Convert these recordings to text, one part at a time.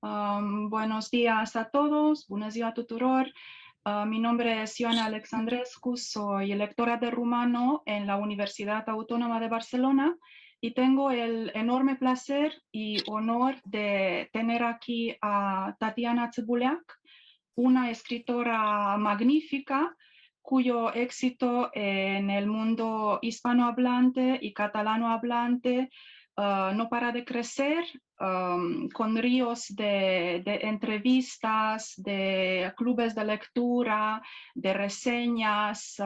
Buenos días a todos, bună ziua tuturor. Mi nombre es Ioana Alexandrescu, soy lectora de rumano en la Universidad Autónoma de Barcelona y tengo el enorme placer y honor de tener aquí a Tatiana Țîbuleac, una escritora magnífica cuyo éxito en el mundo hispanohablante y catalano hablante no para de crecer, con ríos de entrevistas, de clubes de lectura, de reseñas.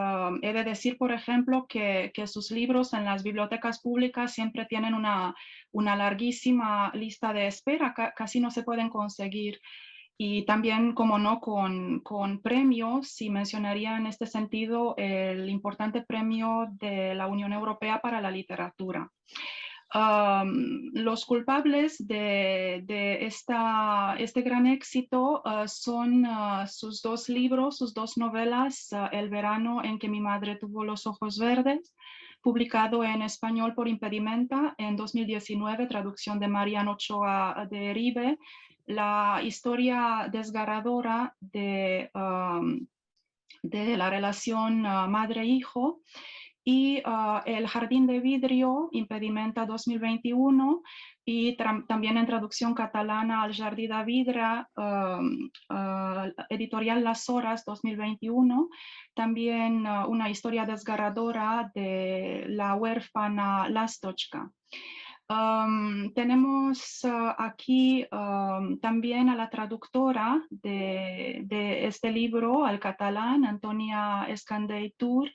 He de decir, por ejemplo, que sus libros en las bibliotecas públicas siempre tienen una larguísima lista de espera, casi no se pueden conseguir. Y también, como no, con premios, y mencionaría en este sentido el importante premio de la Unión Europea para la literatura. Los culpables de este gran éxito son sus dos libros, sus dos novelas, El verano en que mi madre tuvo los ojos verdes, publicado en español por Impedimenta en 2019, traducción de Mariano Ochoa de Eribe, la historia desgarradora de la relación madre-hijo, y El jardín de vidrio, Impedimenta 2021, y también en traducción catalana El jardí de vidre, editorial Las Horas 2021, también una historia desgarradora de la huérfana Lastochka. Tenemos aquí también a la traductora de este libro al catalán, Antònia Escandell Tur,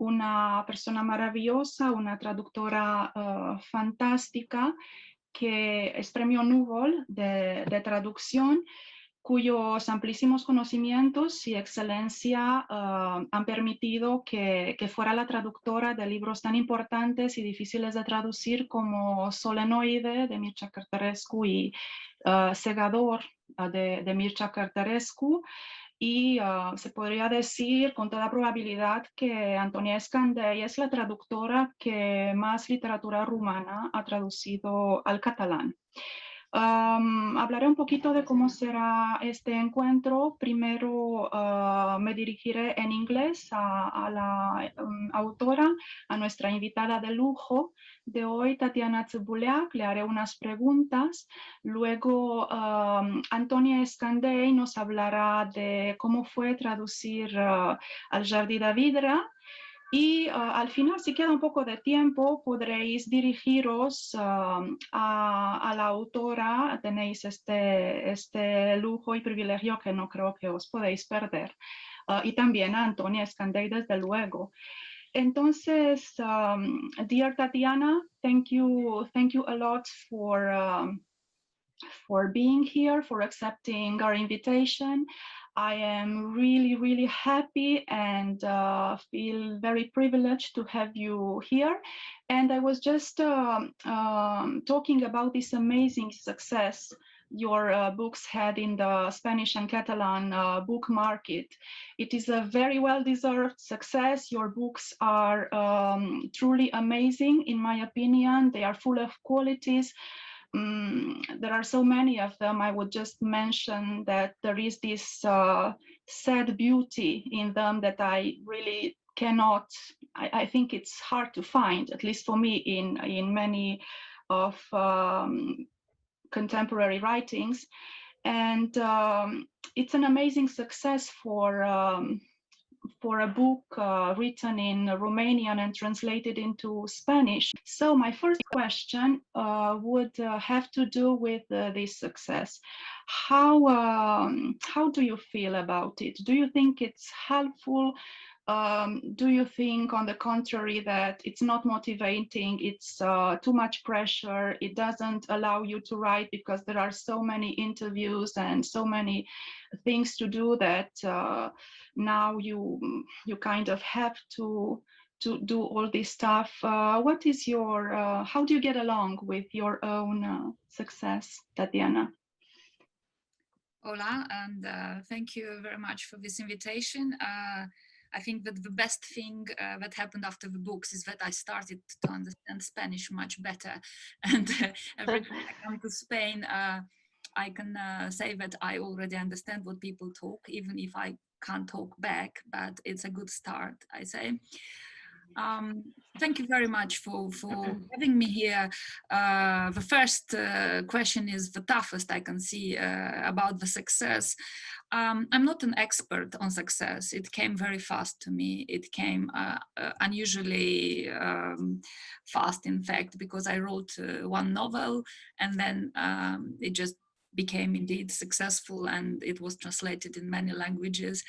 una persona maravillosa, una traductora fantástica, que es premio Núvol de traducción, cuyos amplísimos conocimientos y excelencia han permitido que fuera la traductora de libros tan importantes y difíciles de traducir como Solenoide de Mircea Cărtărescu y Segador de Mircea Cărtărescu. Y se podría decir con toda probabilidad que Antònia Escandell es la traductora que más literatura rumana ha traducido al catalán. Hablaré un poquito de cómo será este encuentro. Primero me dirigiré en inglés a la autora, a nuestra invitada de lujo de hoy, Tatiana Țîbuleac. Le haré unas preguntas. Luego Antònia Escandell nos hablará de cómo fue traducir Al jardí de vidre. Y al final, si queda un poco de tiempo, podréis dirigiros a la autora. Tenéis este lujo y privilegio que no creo que os podéis perder. Y también a Antònia Escandell, desde luego. Entonces, dear Tatiana, thank you a lot for being here, for accepting our invitation. I am really, really happy and feel very privileged to have you here. And I was just talking about this amazing success your books had in the Spanish and Catalan book market. It is a very well-deserved success. Your books are truly amazing, in my opinion. They are full of qualities. There are so many of them. I would just mention that there is this sad beauty in them that I really cannot, I think it's hard to find, at least for me, in many of contemporary writings. And it's an amazing success for a book written in Romanian and translated into Spanish. So my first question would have to do with this success. How do you feel about it? Do you think it's helpful? Do you think, on the contrary, that it's not motivating, it's too much pressure, it doesn't allow you to write because there are so many interviews and so many things to do that now you kind of have to do all this stuff? What is your, how do you get along with your own success, Tatiana? Hola, and thank you very much for this invitation. I think that the best thing that happened after the books is that I started to understand Spanish much better. And every time I come to Spain, I can say that I already understand what people talk, even if I can't talk back, but it's a good start, I say. Thank you very much for having me here. The first question is the toughest I can see about the success. I'm not an expert on success. It came very fast to me. It came unusually fast, in fact, because I wrote one novel and then it just became indeed successful and it was translated in many languages.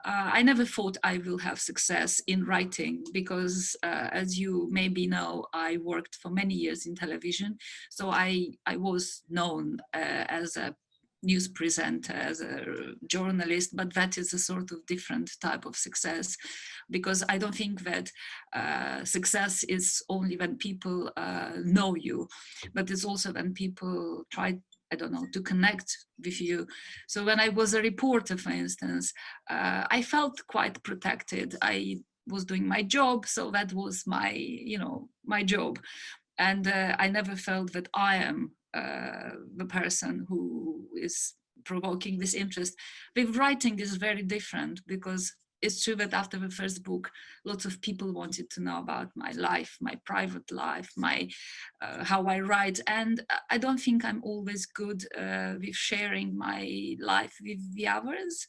I never thought I will have success in writing because, as you maybe know, I worked for many years in television. So I was known as a news presenter, as a journalist, but that is a sort of different type of success, because I don't think that success is only when people know you, but it's also when people try, I don't know, to connect with you. So when I was a reporter, for instance, I felt quite protected. I was doing my job, so that was my, my job. And I never felt that I am the person who is provoking this interest. With writing is very different, because it's true that after the first book, lots of people wanted to know about my life, my private life, my how I write. And I don't think I'm always good with sharing my life with the others,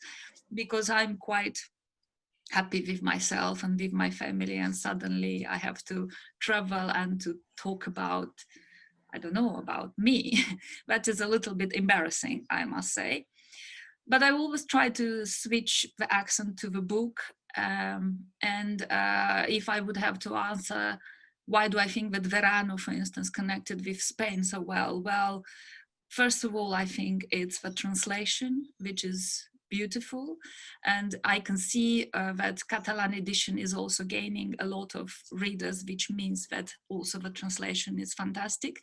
because I'm quite happy with myself and with my family, and suddenly I have to travel and to talk about, I don't know, about me. That is a little bit embarrassing, I must say. But I always try to switch the accent to the book. And if I would have to answer, why do I think that Verano, for instance, connected with Spain so well? Well, first of all, I think it's the translation, which is beautiful. And I can see that Catalan edition is also gaining a lot of readers, which means that also the translation is fantastic.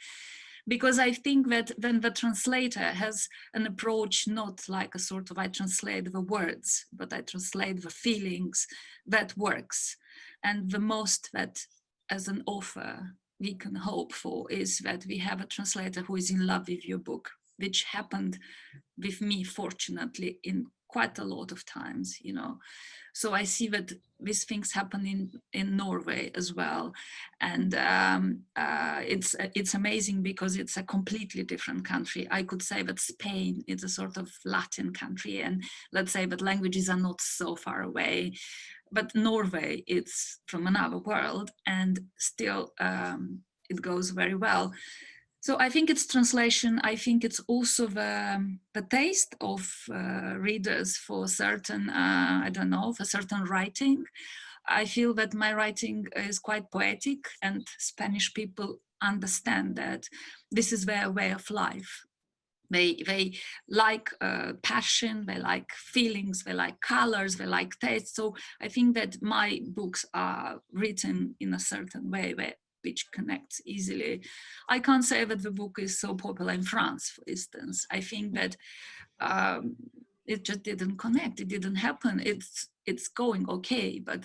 Because I think that when the translator has an approach, not like a sort of I translate the words, but I translate the feelings, that works. And the most that as an author we can hope for is that we have a translator who is in love with your book, which happened with me, fortunately, in quite a lot of times, So I see that these things happen in Norway as well. And it's amazing because it's a completely different country. I could say that Spain is a sort of Latin country, and let's say that languages are not so far away. But Norway, it's from another world, and still it goes very well. So I think it's translation. I think it's also the taste of readers for certain, I don't know, for certain writing. I feel that my writing is quite poetic, and Spanish people understand that this is their way of life. They like passion, they like feelings, they like colors, they like taste. So I think that my books are written in a certain way which connects easily. I can't say that the book is so popular in France, for instance. I think that it just didn't connect, it didn't happen. It's going okay, but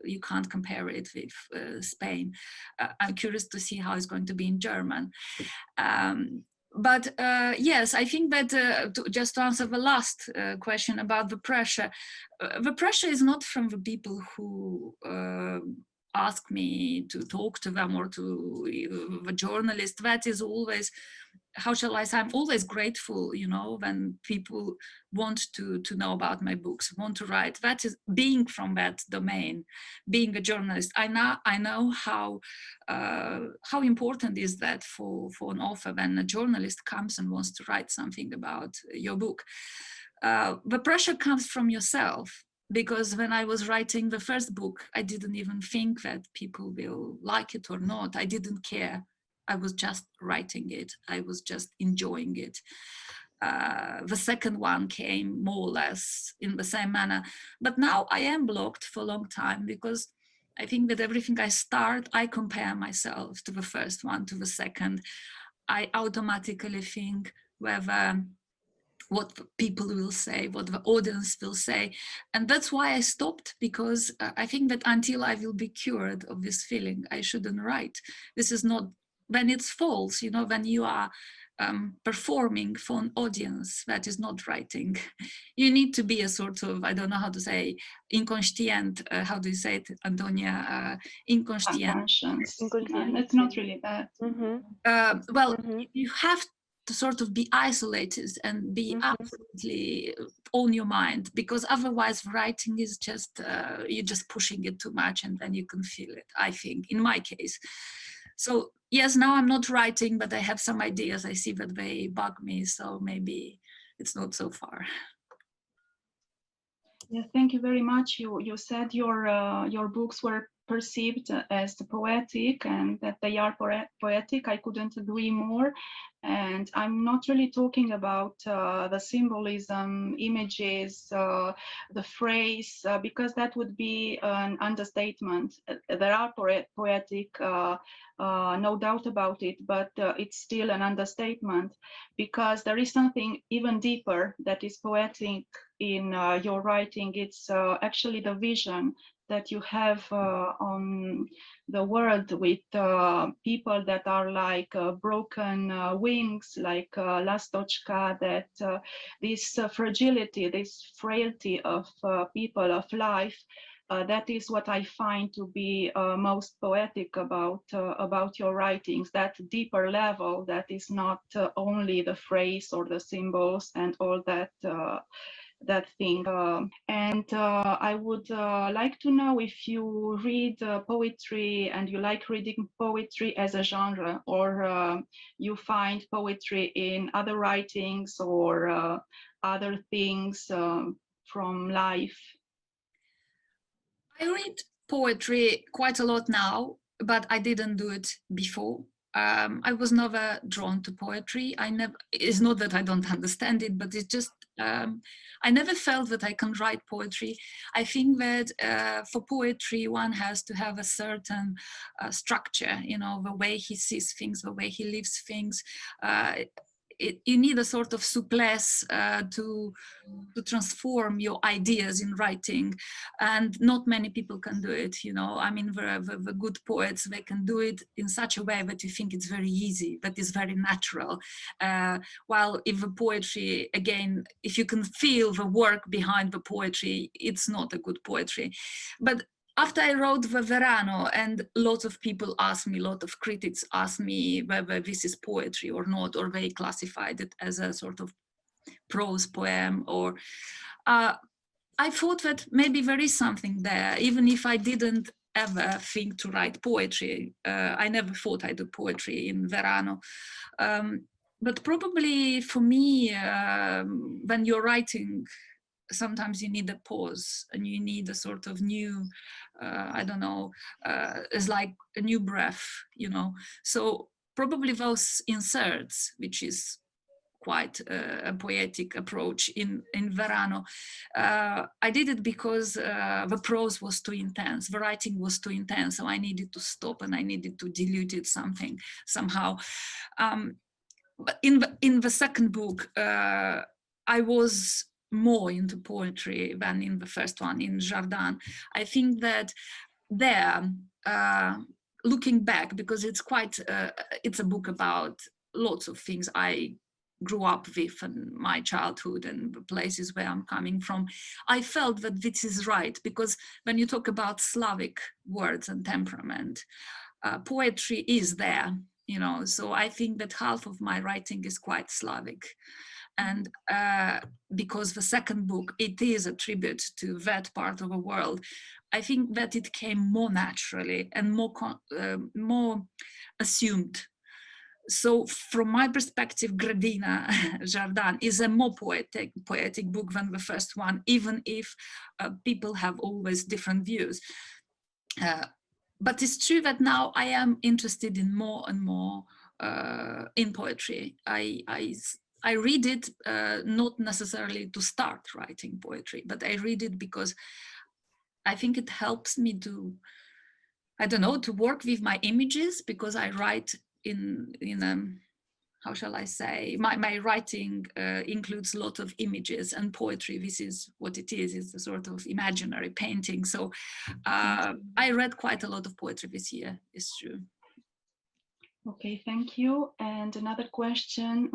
you can't compare it with Spain. I'm curious to see how it's going to be in German. But yes, I think that just to answer the last question about the pressure is not from the people who ask me to talk to them or to the journalist. That is always, how shall I say, I'm always grateful, when people want to know about my books, want to write. That is being from that domain, being a journalist. I know how important is that for an author when a journalist comes and wants to write something about your book. The pressure comes from yourself. Because when I was writing the first book, I didn't even think that people will like it or not. I didn't care. I was just writing it. I was just enjoying it. The second one came more or less in the same manner. But now I am blocked for a long time, because I think that everything I start, I compare myself to the first one, to the second. I automatically think whether what people will say, what the audience will say. And that's why I stopped, because I think that until I will be cured of this feeling, I shouldn't write. This is not, when it's false, when you are performing for an audience that is not writing. You need to be a sort of, I don't know how to say, inconscient, how do you say it, Antònia? Inconscient. Unconscious. Yeah, it's not really bad. Well, you have to sort of be isolated and be absolutely on your mind, because otherwise writing is just, you're just pushing it too much and then you can feel it, I think, in my case. So yes, now I'm not writing, but I have some ideas. I see that they bug me, so maybe it's not so far. Yeah, thank you very much. You said your books were perceived as poetic and that they are poetic. I couldn't agree more. And I'm not really talking about the symbolism, images, the phrase, because that would be an understatement. There are poetic, no doubt about it, but it's still an understatement, because there is something even deeper that is poetic in your writing. It's actually the vision that you have on the world, with people that are like broken wings, like Lastochka, that this fragility, this frailty of people, of life, that is what I find to be most poetic about your writings, that deeper level that is not only the phrase or the symbols and all that that thing. And I would like to know if you read poetry and you like reading poetry as a genre, or you find poetry in other writings or other things from life. I read poetry quite a lot now, but I didn't do it before. I was never drawn to poetry. It's not that I don't understand it, but it's just, I never felt that I can write poetry. I think that for poetry, one has to have a certain structure, you know, the way he sees things, the way he lives things. You need a sort of souplesse to transform your ideas in writing, and not many people can do it, you know. I mean, the good poets, they can do it in such a way that you think it's very easy, that is very natural. While if the poetry, again, if you can feel the work behind the poetry, it's not a good poetry. But after I wrote the Verano, and lots of people asked me, a lot of critics asked me whether this is poetry or not, or they classified it as a sort of prose poem, or I thought that maybe there is something there, even if I didn't ever think to write poetry. I never thought I'd do poetry in Verano. But probably for me, when you're writing, sometimes you need a pause and you need a sort of new, I don't know, it's like a new breath, you know. So probably those inserts, which is quite a poetic approach in Verano, I did it because the prose was too intense, the writing was too intense, so I needed to stop and I needed to dilute it somehow. But in the second book, I was more into poetry than in the first one, in Jardin. I think that there, looking back, because it's quite, it's a book about lots of things I grew up with and my childhood and the places where I'm coming from, I felt that this is right, because when you talk about Slavic words and temperament, poetry is there, you know. So I think that half of my writing is quite Slavic. And because the second book, it is a tribute to that part of the world, I think that it came more naturally and more assumed. So from my perspective, Gradina, Jardin, is a more poetic book than the first one, even if people have always different views. But it's true that now I am interested in more and more in poetry. I read it not necessarily to start writing poetry, but I read it because I think it helps me to, I don't know, to work with my images, because I write in how shall I say, my writing includes a lot of images, and poetry, this is what it is, it's a sort of imaginary painting. So I read quite a lot of poetry this year, it's true. Okay, thank you. And another question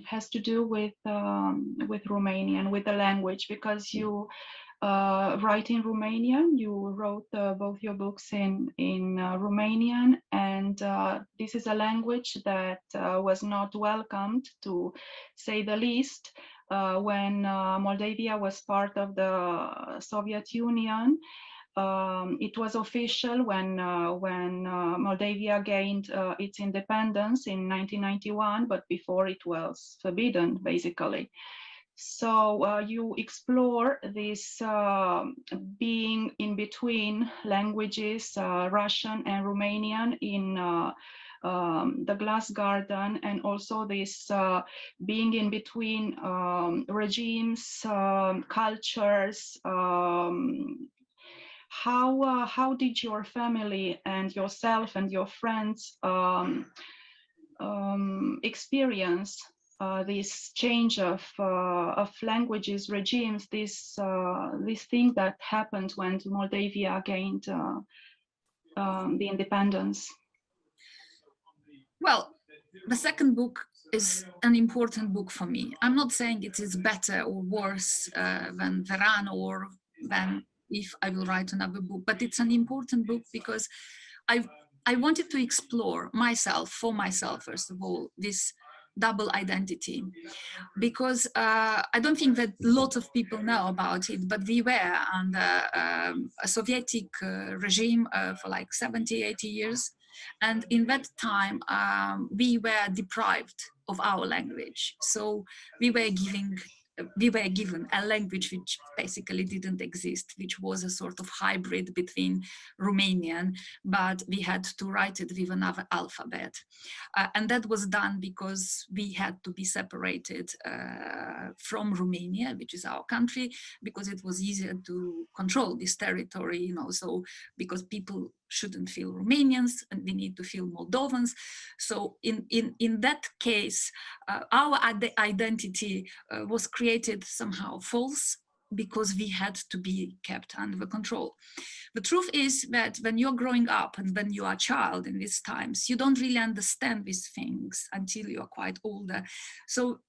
has to do with Romanian, with the language, because you write in Romanian. You wrote both your books in Romanian, and this is a language that was not welcomed, to say the least, when Moldavia was part of the Soviet Union. It was official when Moldavia gained its independence in 1991, but before it was forbidden, basically. So you explore this being in between languages, Russian and Romanian, in the Glass Garden, and also this being in between regimes, cultures. How did your family and yourself and your friends experience this change of languages, regimes, this thing that happened when Moldavia gained the independence? Well, the second book is an important book for me. I'm not saying it is better or worse than Veran, or than if I will write another book, but it's an important book because I wanted to explore myself, for myself, first of all, this double identity, because I don't think that a lot of people know about it, but we were under a Soviet regime for like 70, 80 years. And in that time, we were deprived of our language. So we were given a language which basically didn't exist, which was a sort of hybrid between Romanian, but we had to write it with another alphabet. And that was done because we had to be separated from Romania, which is our country, because it was easier to control this territory, you know, so because people shouldn't feel Romanians and we need to feel Moldovans. So in that case, our identity was created somehow false, because we had to be kept under control. The truth is that when you're growing up and when you are a child in these times, you don't really understand these things until you're quite older. So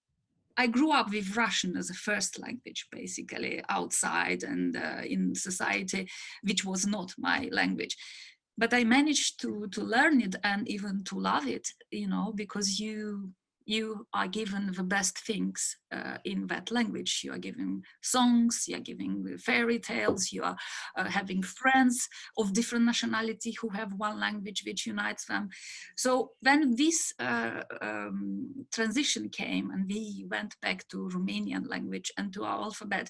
I grew up with Russian as a first language, basically, outside and in society, which was not my language. But I managed to learn it and even to love it, you know, because you are given the best things in that language. You are given songs, you are giving fairy tales, you are having friends of different nationality who have one language which unites them. So when this transition came and we went back to Romanian language and to our alphabet,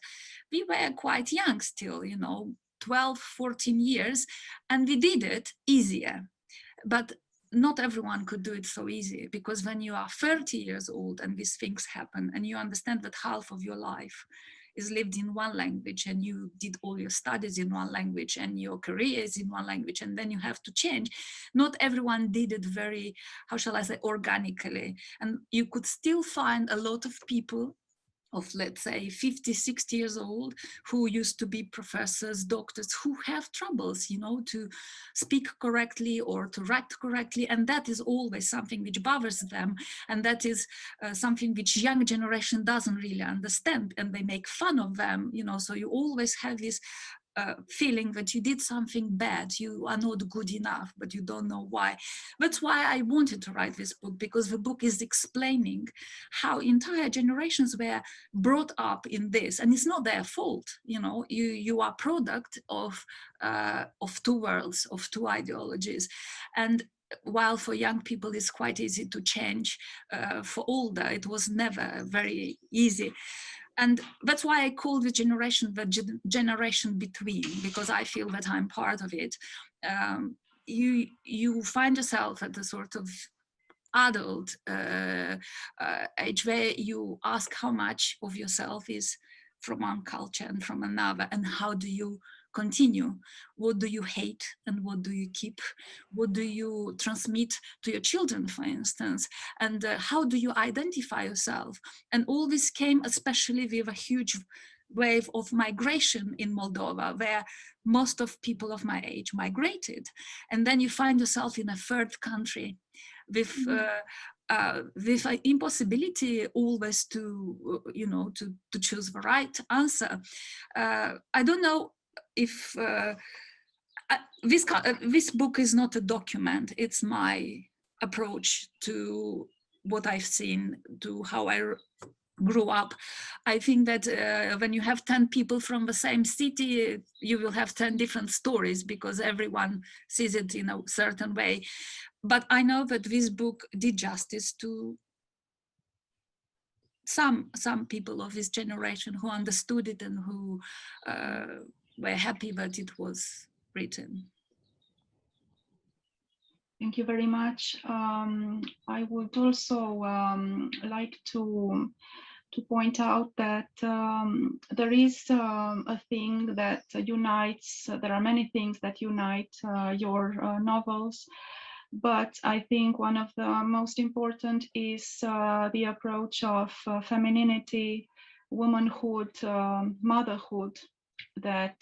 we were quite young still, you know, 12, 14 years, and we did it easier. But not everyone could do it so easy, because when you are 30 years old and these things happen and you understand that half of your life is lived in one language and you did all your studies in one language and your career is in one language, and then you have to change. Not everyone did it very, how shall I say, organically. And you could still find a lot of people of, let's say, 50, 60 years old, who used to be professors, doctors, who have troubles, you know, to speak correctly or to write correctly. And that is always something which bothers them. And that is something which young generation doesn't really understand, and they make fun of them, you know, so you always have this feeling that you did something bad, you are not good enough, but you don't know why. That's why I wanted to write this book, because the book is explaining how entire generations were brought up in this, and it's not their fault. You know, you are product of two worlds, of two ideologies. And while for young people it's quite easy to change, for older it was never very easy. And that's why I call the generation generation between, because I feel that I'm part of it. You find yourself at the sort of adult age where you ask how much of yourself is from one culture and from another, and how do you continue? What do you hate and what do you keep? What do you transmit to your children, for instance? And how do you identify yourself? And all this came especially with a huge wave of migration in Moldova, where most of people of my age migrated. And then you find yourself in a third country with an impossibility always to, to choose the right answer. I don't know if this book is not a document, it's my approach to what I've seen, to how I grew up. I think that when you have 10 people from the same city, you will have 10 different stories because everyone sees it in a certain way. But I know that this book did justice to some people of this generation who understood it and who were happy that it was written. Thank you very much. I would also like to point out that there is a thing that unites, there are many things that unite your novels, but I think one of the most important is the approach of femininity, womanhood, motherhood, that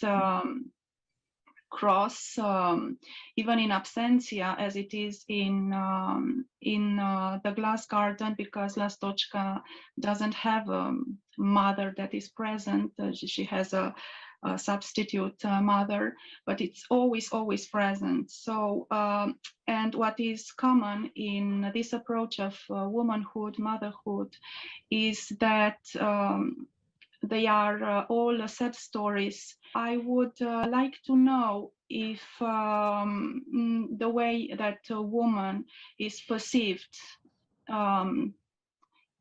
cross even in absentia, as it is in the Glass Garden, because Lastochka doesn't have a mother that is present. She has a substitute mother, but it's always present. So and what is common in this approach of womanhood, motherhood, is that they are all sad stories. I would like to know if the way that a woman is perceived in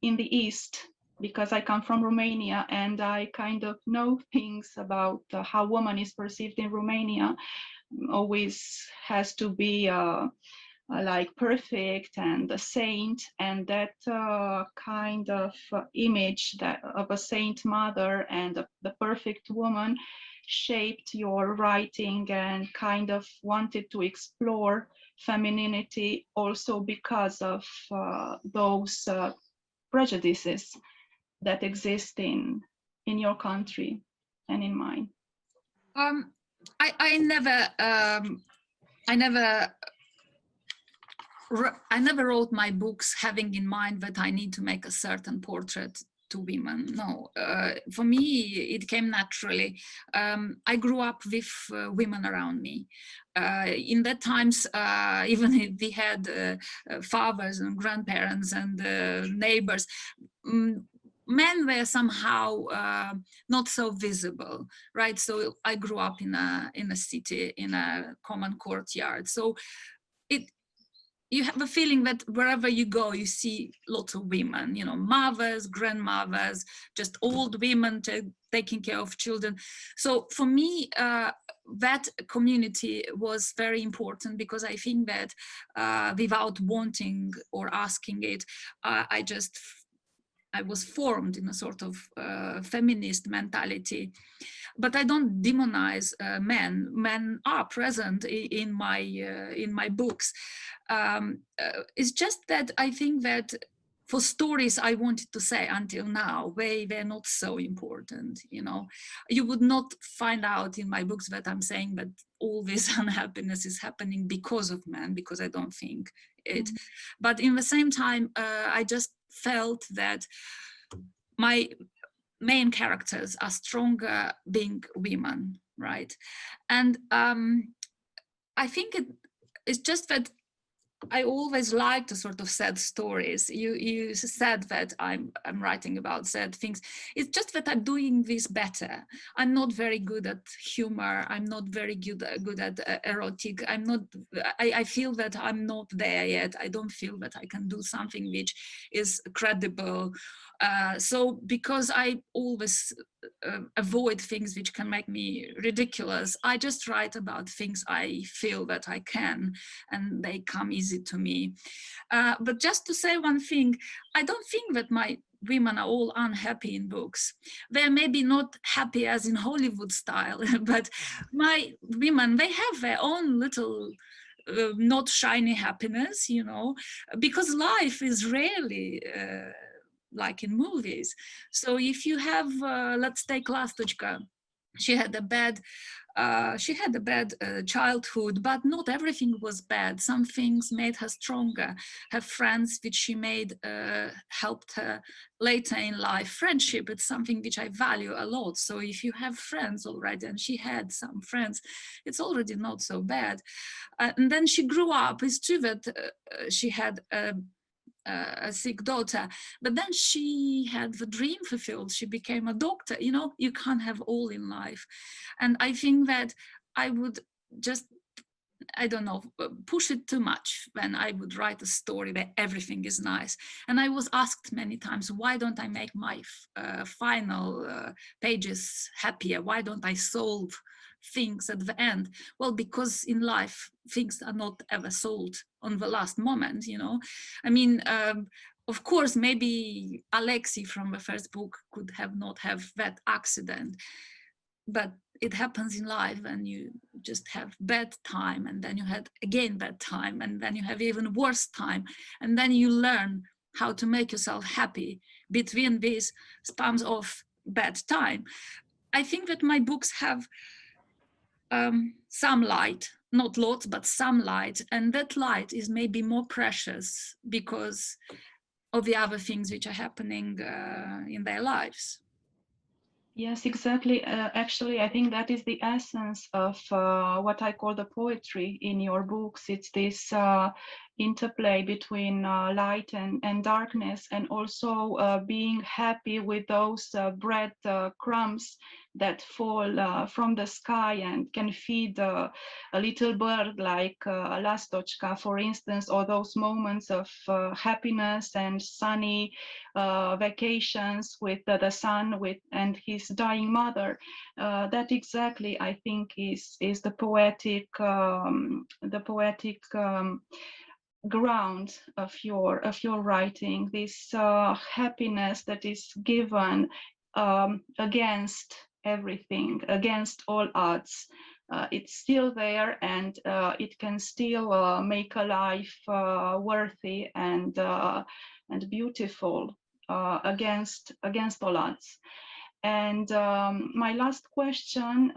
the East, because I come from Romania and I kind of know things about how woman is perceived in Romania, always has to be like perfect and a saint, and that kind of image that of a saint mother and the perfect woman shaped your writing and kind of wanted to explore femininity also because of those prejudices that exist in your country and in mine. I never wrote my books having in mind that I need to make a certain portrait to women. No, for me, it came naturally. I grew up with women around me. In that times, even if we had fathers and grandparents and neighbors, men were somehow not so visible, right? So I grew up in a city, in a common courtyard. So you have a feeling that wherever you go, you see lots of women, mothers, grandmothers, just old women taking care of children. So for me, that community was very important, because I think that without wanting or asking it, I was formed in a sort of feminist mentality. But I don't demonize men. Men are present in my books. It's just that I think that for stories I wanted to say until now, they were not so important. You would not find out in my books that I'm saying that all this unhappiness is happening because of men, because I don't think it. But in the same time, I just felt that my main characters are stronger being women, right? And I think it's just that I always liked the sort of sad stories. You said that I'm writing about sad things. It's just that I'm doing this better. I'm not very good at humor. I'm not very good at erotic. I feel that I'm not there yet. I don't feel that I can do something which is credible. So because I always avoid things which can make me ridiculous, I just write about things I feel that I can, and they come easy to me. But just to say one thing, I don't think that my women are all unhappy in books. They're maybe not happy as in Hollywood style, but my women, they have their own little not shiny happiness, because life is rarely like in movies. So if you have, let's take Lastochka, she had a bad childhood, but not everything was bad. Some things made her stronger. Her friends, which she made, helped her later in life. Friendship, it's something which I value a lot. So if you have friends already, and she had some friends, it's already not so bad. And then she grew up. It's true that she had a sick daughter, but then she had the dream fulfilled. She became a doctor. You know, you can't have all in life. And I think that I would just, I don't know, push it too much when I would write a story where everything is nice. And I was asked many times, why don't I make my final pages happier? Why don't I solve things at the end? Well, because in life, things are not ever solved on the last moment, you know. I mean, of course, maybe Alexei from the first book could have not have that accident, but it happens in life, and you just have bad time, and then you had again bad time, and then you have even worse time, and then you learn how to make yourself happy between these spans of bad time. I think that my books have some light, not lots, but some light, and that light is maybe more precious because of the other things which are happening in their lives. Yes, exactly. Actually, I think that is the essence of what I call the poetry in your books. It's this interplay between light and darkness, and also being happy with those bread crumbs that fall from the sky and can feed a little bird like Lastochka, for instance, or those moments of happiness and sunny vacations with the son and his dying mother. That exactly, I think, is the poetic ground of your writing. This happiness that is given against everything, against all odds. It's still there, and it can still make a life worthy and beautiful against all odds. And my last question,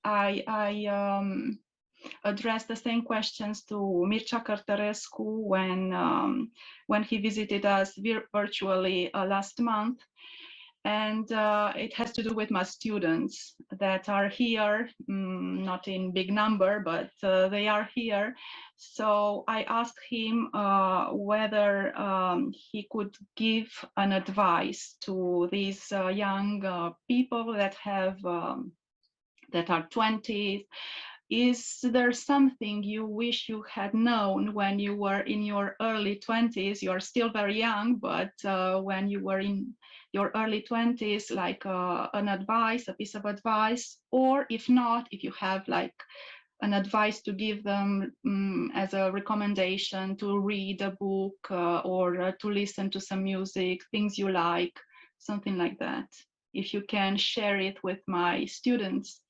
I addressed the same questions to Mircea Cărtărescu when he visited us virtually last month. And it has to do with my students that are here, not in big number, but they are here. So I asked him whether he could give an advice to these young people that are 20s. Is there something you wish you had known when you were in your early 20s? You're still very young, but when you were in your early 20s, like an advice, a piece of advice, or if not, if you have like an advice to give them as a recommendation to read a book or to listen to some music, things you like, something like that. If you can share it with my students.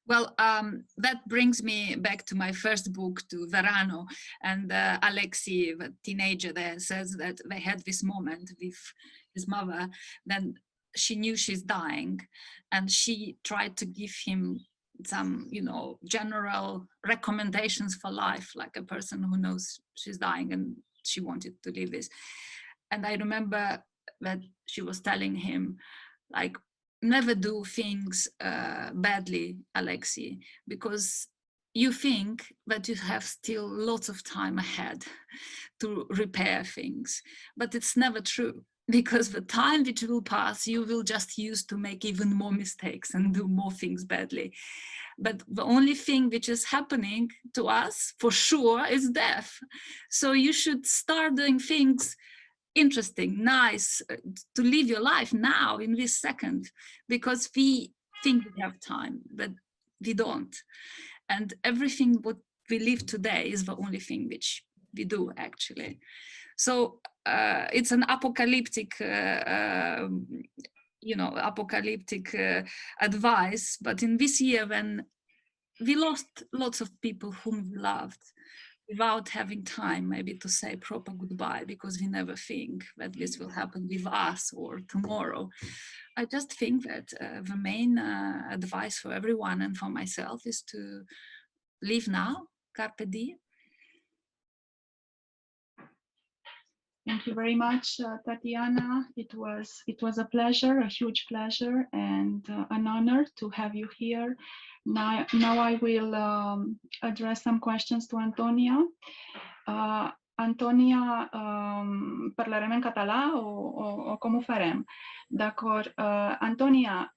Well, that brings me back to my first book, to Verano, and Alexei, the teenager there, says that they had this moment with his mother, then she knew she's dying, and she tried to give him some, you know, general recommendations for life, like a person who knows she's dying and she wanted to live this. And I remember that she was telling him, like, never do things badly, Alexei, because you think that you have still lots of time ahead to repair things, but it's never true, because the time which will pass, you will just use to make even more mistakes and do more things badly. But the only thing which is happening to us, for sure, is death. So you should start doing things interesting, nice, to live your life now in this second, because we think we have time, but we don't. And everything what we live today is the only thing which we do, actually. So it's an apocalyptic advice. But in this year, when we lost lots of people whom we loved, without having time maybe to say proper goodbye, because we never think that this will happen with us or tomorrow. I just think that the main advice for everyone and for myself is to live now, carpe diem. Thank you very much, Tatiana. It was a pleasure, a huge pleasure, and an honor to have you here. Now I will address some questions to Antònia. Antònia, parlarem en català o com ho farem? D'acord. Antònia,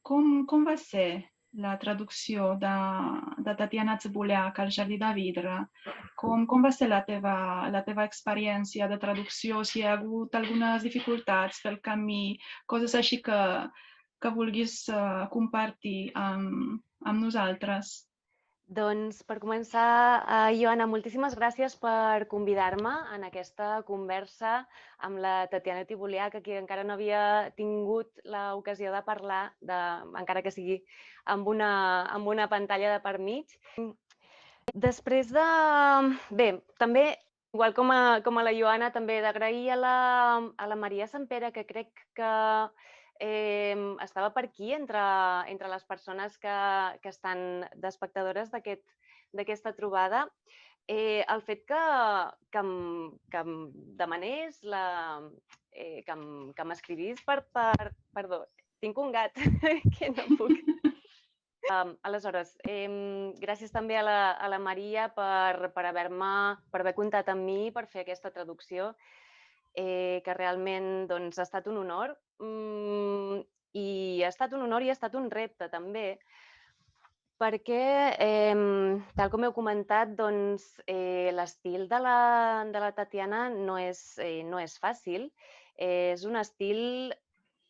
com va ser la traducció de Tatiana Țîbuleac al Jardí de Vidre? Com va ser la teva experiència de traducció? Si hi ha hagut algunes dificultats pel camí, coses així que vulguis compartir amb nosaltres? Doncs per començar, Ioana, moltíssimes gràcies per convidar-me en aquesta conversa amb la Tatiana Țîbuleac, a qui encara no havia tingut l'ocasió de parlar, encara que sigui amb una pantalla de per mig. Després de... Bé, també, igual com a la Ioana, també d'agrair a la Maria Santpere, que crec que estava per aquí entre les persones que estan d'espectadores d'aquesta trobada, el fet que em demanés, que m'escrivís Perdó, tinc un gat que no puc. Aleshores, gràcies també a la Maria per haver comptat amb mi per fer aquesta traducció, que realment ha estat un honor. I ha estat un honor i ha estat un repte també, perquè, tal com heu comentat, l'estil de la Tatiana no és fàcil. És un estil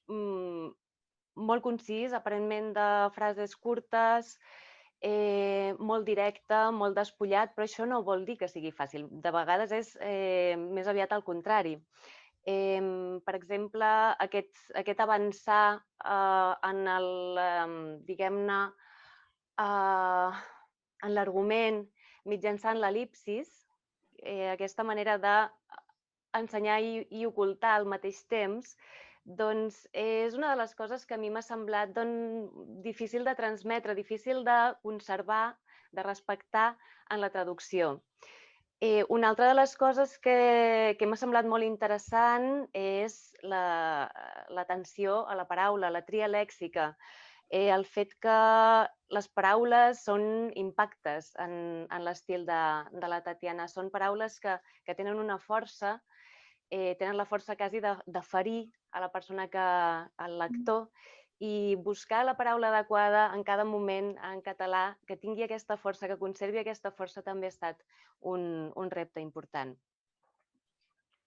molt concís, aparentment de frases curtes, molt directe, molt despullat, però això no vol dir que sigui fàcil. De vegades és més aviat al contrari. Per exemple, aquest avançar diguem-ne, en l'argument mitjançant l'el·lipsis, aquesta manera d'ensenyar i ocultar al mateix temps, doncs és una de les coses que a mi m'ha semblat difícil de transmetre, difícil de conservar, de respectar en la traducció. Una altra de les coses que m'ha semblat molt interessant és l'atenció a la paraula, la tria lèxica, el fet que les paraules són impactes en l'estil de la Tatiana. Són paraules que tenen una força, tenen la força quasi de ferir a la persona, al lector, i buscar la paraula adequada en cada moment en català, que tingui aquesta força, que conservi aquesta força, també ha estat un repte important.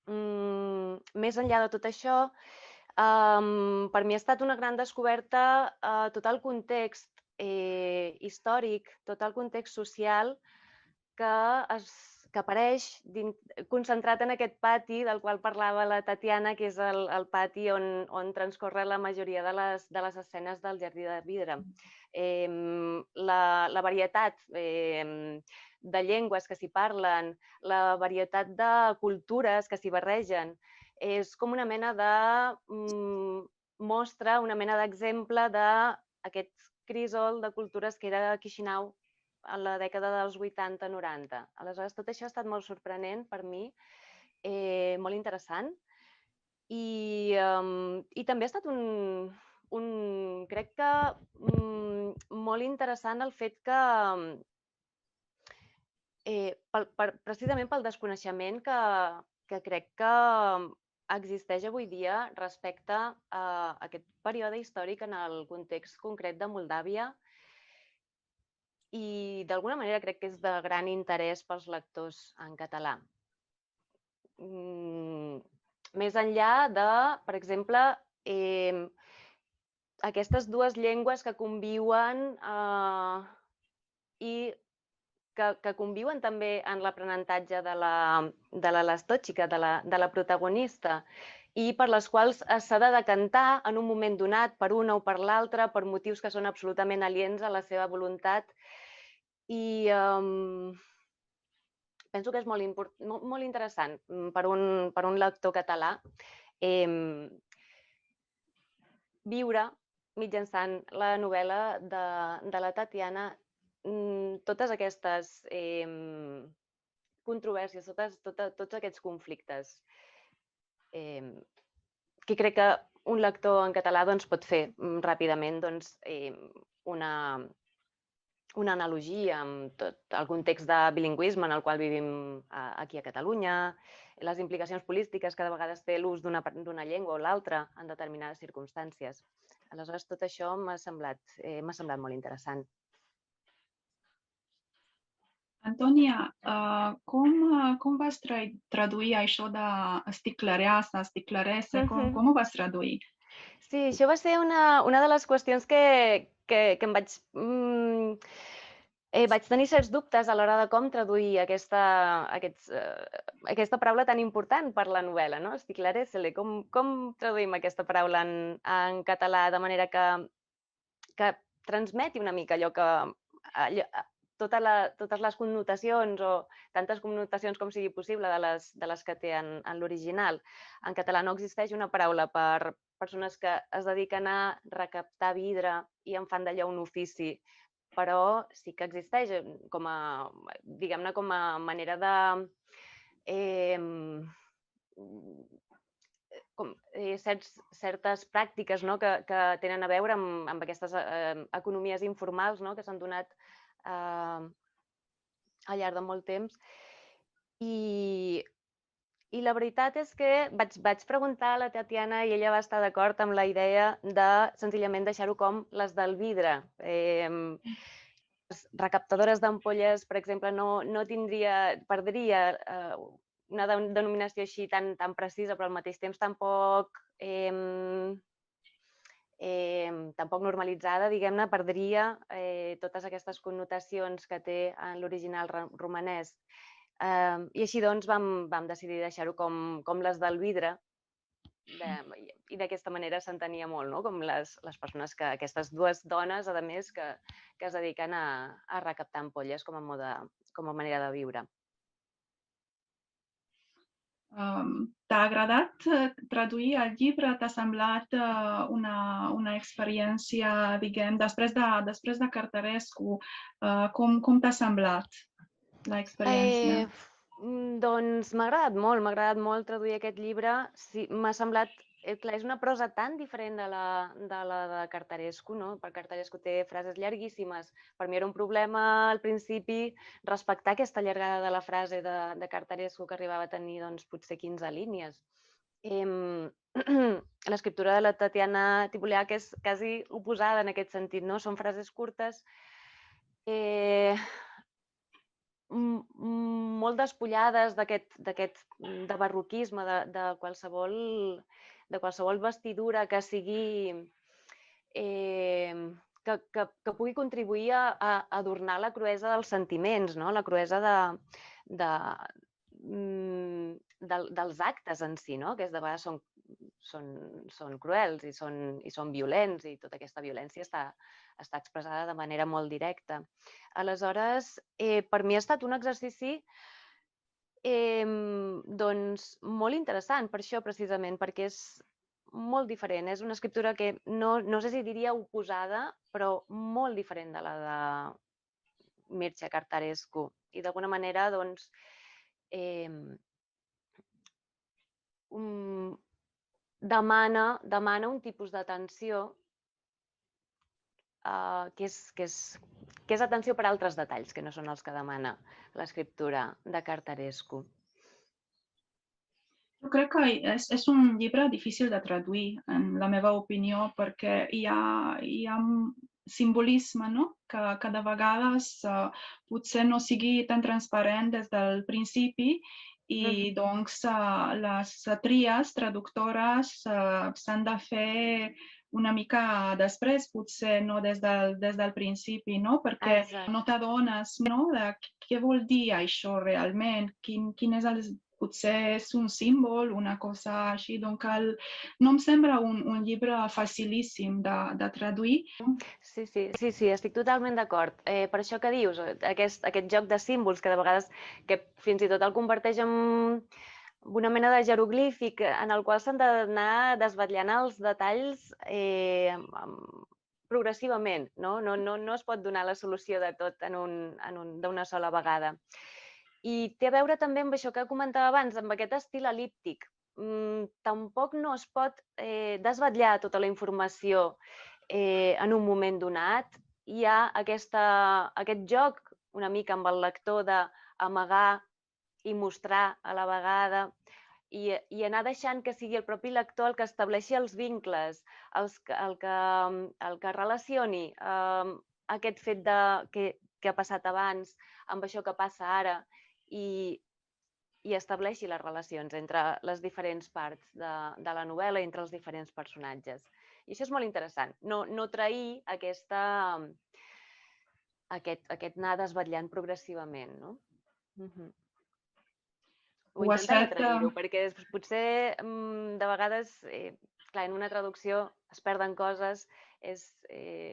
Més enllà de tot això, per mi ha estat una gran descoberta tot el context històric, tot el context social que apareix concentrat en aquest pati del qual parlava la Tatiana, que és el pati on transcorre la majoria de les escenes del Jardí de Vidre. La varietat de llengües que s'hi parlen, la varietat de cultures que s'hi barregen, és com una mena de mostra, una mena d'exemple d'aquest crisol de cultures que era Chisinau a la dècada dels 80-90. Aleshores, tot això ha estat molt sorprenent per mi, molt interessant, i també ha estat crec que molt interessant el fet que, precisament pel desconeixement que crec que existeix avui dia respecte a aquest període històric en el context concret de Moldàvia, i d'alguna manera crec que és de gran interès pels lectors en català. Més enllà de, per exemple, aquestes dues llengües que conviuen i que conviuen també en l'aprenentatge de la lestòtxica, de la protagonista, i per les quals s'ha de decantar en un moment donat per una o per l'altra, per motius que són absolutament aliens a la seva voluntat. I penso que és molt interessant per un lector català viure mitjançant la novel·la de la Tatiana totes aquestes controvèrsies, tots aquests conflictes que crec que un lector en català pot fer ràpidament una analogia amb tot el context de bilingüisme en el qual vivim aquí a Catalunya, les implicacions polítiques que de vegades té l'ús d'una llengua o l'altra en determinades circumstàncies. Aleshores, tot això m'ha semblat molt interessant. Antònia, com vas traduir això d'esticlarear-se, esticlarer-se? Com ho vas traduir? Sí, això va ser una de les qüestions que em vaig tenir certs dubtes a l'hora de com traduir aquesta paraula tan important per la novel·la, no? Esticlarer-se-le. Com traduïm aquesta paraula en català de manera que transmeti una mica allò que totes les connotacions o tantes connotacions com sigui possible de les que té en l'original. En català no existeix una paraula per persones que es dediquen a recaptar vidre i en fan d'allò un ofici, però sí que existeix diguem-ne com a manera de certes pràctiques que tenen a veure amb aquestes economies informals que s'han donat al llarg de molt temps. I la veritat és que vaig preguntar a la Tatiana i ella va estar d'acord amb la idea de senzillament deixar-ho com les del vidre. Les recaptadores d'ampolles, per exemple, perdria una denominació així tan precisa, però al mateix temps tampoc normalitzada, diguem-ne, perdria totes aquestes connotacions que té en l'original romanès. I així doncs vam decidir deixar-ho com les del vidre i d'aquesta manera s'entenia molt, com les persones, aquestes dues dones, a més, que es dediquen a recaptar ampolles com a manera de viure. T'ha agradat traduir el llibre? T'ha semblat una experiència, diguem, després de Cartarescu, com t'ha semblat l'experiència? Doncs m'ha agradat molt traduir aquest llibre. M'ha semblat, clar, és una prosa tan diferent de la de Cartarescu, no? Perquè Cartarescu té frases llarguíssimes. Per mi era un problema al principi respectar aquesta llargada de la frase de Cartarescu, que arribava a tenir potser 15 línies. L'escriptura de la Tatiana Țîbuleac és quasi oposada en aquest sentit, no? Són frases curtes, molt despullades de barroquisme, de qualsevol vestidura que sigui que pugui contribuir a adornar la cruesa dels sentiments, la cruesa dels actes en si, que de vegades són cruels i són violents, i tota aquesta violència està expressada de manera molt directa. Aleshores, per mi ha estat un exercici molt interessant per això, precisament, perquè és molt diferent. És una escriptura que no sé si diria oposada, però molt diferent de la de Mircea Cartarescu. I d'alguna manera, demana un tipus d'atenció que és atenció per altres detalls, que no són els que demana l'escriptura de Cartarescu. Jo crec que és un llibre difícil de traduir, en la meva opinió, perquè hi ha simbolisme, que de vegades potser no sigui tan transparent des del principi, i doncs les tries traductores s'han de fer una mica després, potser no des del principi, perquè no t'adones de què vol dir això realment, quin és el potser és un símbol, una cosa així, doncs no em sembla un llibre facilíssim de traduir. Sí, estic totalment d'acord. Per això que dius, aquest joc de símbols que de vegades fins i tot el converteix en una mena de jeroglífic en el qual s'han d'anar desvetllant els detalls progressivament, no? No es pot donar la solució de tot d'una sola vegada. I té a veure també amb això que comentava abans, amb aquest estil el·líptic. Tampoc no es pot desvetllar tota la informació en un moment donat. Hi ha aquest joc una mica amb el lector d'amagar i mostrar a la vegada i anar deixant que sigui el propi lector el que estableixi els vincles, el que relacioni aquest fet que ha passat abans amb això que passa ara i estableixi les relacions entre les diferents parts de la novel·la i entre els diferents personatges. I això és molt interessant, no trair aquest anar desvetllant progressivament, no? O intentar trair-ho, perquè perquè de vegades, clar, en una traducció es perden coses,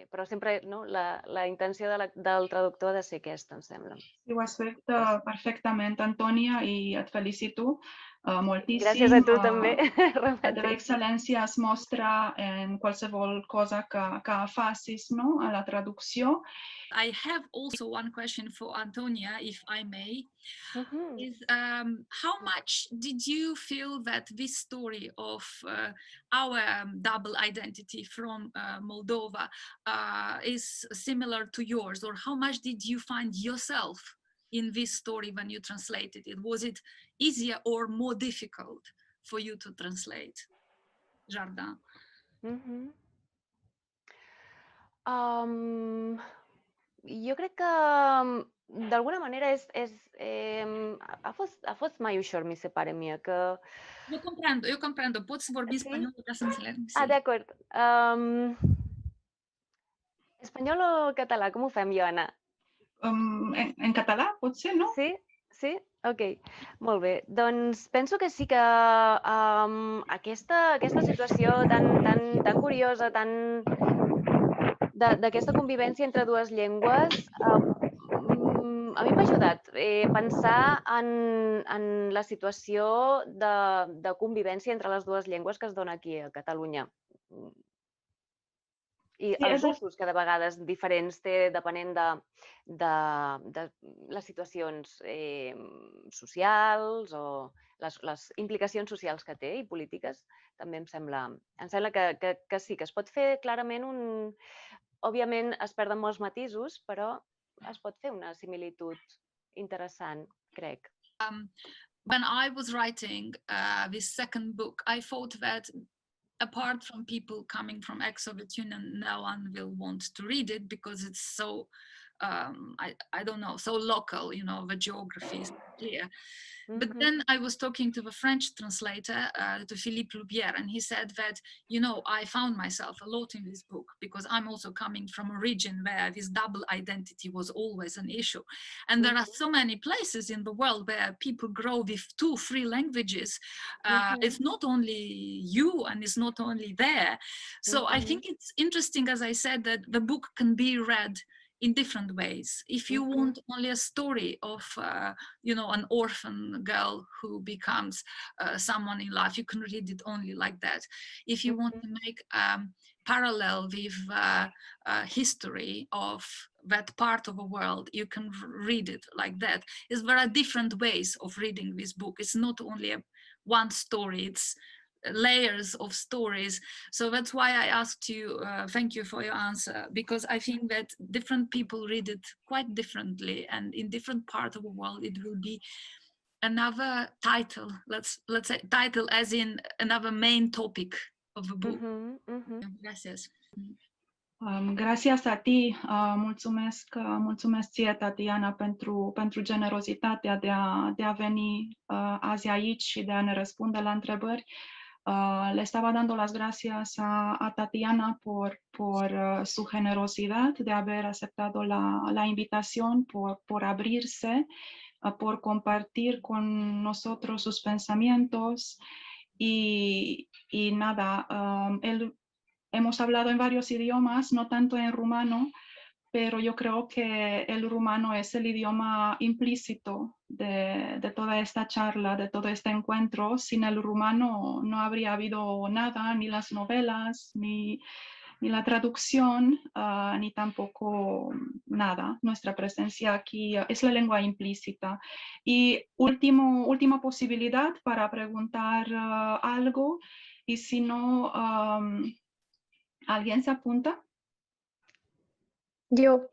però sempre la intenció del traductor ha de ser aquesta, em sembla. Sí, ho has fet perfectament, Antònia, i et felicito moltíssim. Gràcies a tu també. La teva excel·lència es mostra en qualsevol cosa que facis a la traducció. I have also one question for Antònia, if I may. Is how much did you feel that this story of our double identity from Moldova is similar to yours, or how much did you find yourself in this story when you translated it? Was it easier or more difficult for you to translate, Jardin? Jo crec que d'alguna manera a fost mai ușor, mi se pare mie, că... Eu comprendo. Poți vorbi spaniol ca să înțeleg? De acord. Espanyol o català? Com ho fem, Ioana? En català, potser, no? Sí? Ok, molt bé. Doncs penso que sí que aquesta situació tan curiosa, d'aquesta convivència entre dues llengües, a mi m'ha ajudat a pensar en la situació de convivència entre les dues llengües que es dona aquí a Catalunya. I els usos que de vegades diferents té depenent de les situacions socials o les implicacions socials que té i polítiques, també em sembla que sí, que es pot fer clarament òbviament es perden molts matisos, però es pot fer una similitud interessant, crec. When I was writing this second book, I thought that apart from people coming from ex-Soviet Union, no one will want to read it because it's so, I don't know, so local, the geography is clear. But then I was talking to the French translator, to Philippe Loubière, and he said that, I found myself a lot in this book because I'm also coming from a region where this double identity was always an issue. And there are so many places in the world where people grow with 2-3 languages. It's not only you and it's not only there. So I think it's interesting, as I said, that the book can be read in different ways. If you want only a story of, an orphan girl who becomes someone in life, you can read it only like that. If you want to make parallel with history of that part of the world, you can read it like that. There are different ways of reading this book. It's not only one story, it's layers of stories. So that's why I asked you, thank you for your answer, because I think that different people read it quite differently, and in different parts of the world it will be another title, let's say title as in another main topic of the book. Gracias. Gracias a ti, mulțumesc ție, Tatiana, pentru generozitatea de a veni azi aici și de a ne răspunde la întrebări. Le estaba dando las gracias a Tatiana por su generosidad de haber aceptado la invitación, por abrirse por compartir con nosotros sus pensamientos. Y nada, hemos hablado en varios idiomas, no tanto en rumano, pero yo creo que el rumano es el idioma implícito de toda esta charla, de todo este encuentro. Sin el rumano no habría habido nada, ni las novelas, ni la traducción, ni tampoco nada. Nuestra presencia aquí es la lengua implícita. Y última posibilidad para preguntar algo, y si no, ¿alguien se apunta? Yo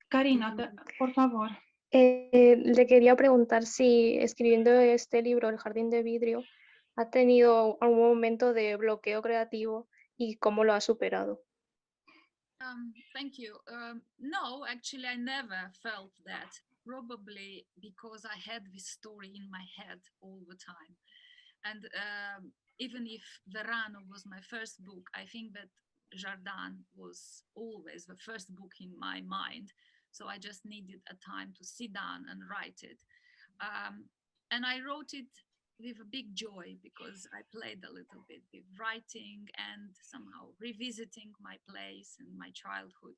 Karina, por favor. le quería preguntar si escribiendo este libro, El jardín de vidrio, ha tenido algún momento de bloqueo creativo y cómo lo ha superado. Thank you. No, actually, I never felt that. Probably because I had this story in my head all the time. And even if Verano was my first book, I think that Jardin was always the first book in my mind. So I just needed a time to sit down and write it. And I wrote it with a big joy because I played a little bit with writing and somehow revisiting my place and my childhood.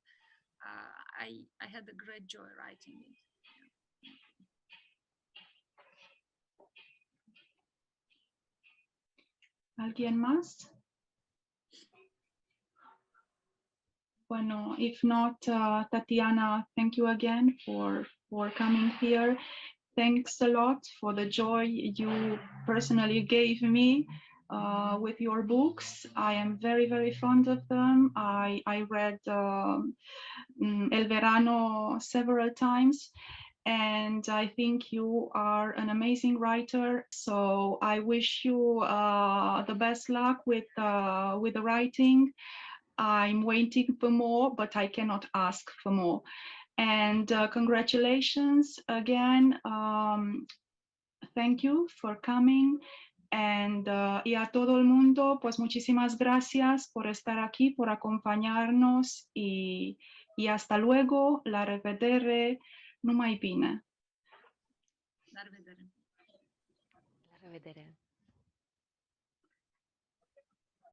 I had a great joy writing it. ¿Alguien más? Bueno, if not, Tatiana, thank you again for coming here. Thanks a lot for the joy you personally gave me with your books. I am very, very fond of them. I read El Verano several times, and I think you are an amazing writer. So I wish you the best luck with the writing. I'm waiting for more, but I cannot ask for more. And congratulations again. Thank you for coming. And y a todo el mundo, pues muchísimas gracias por estar aquí, por acompañarnos, y hasta luego. La revedere, numai bine. La revedere. La revedere.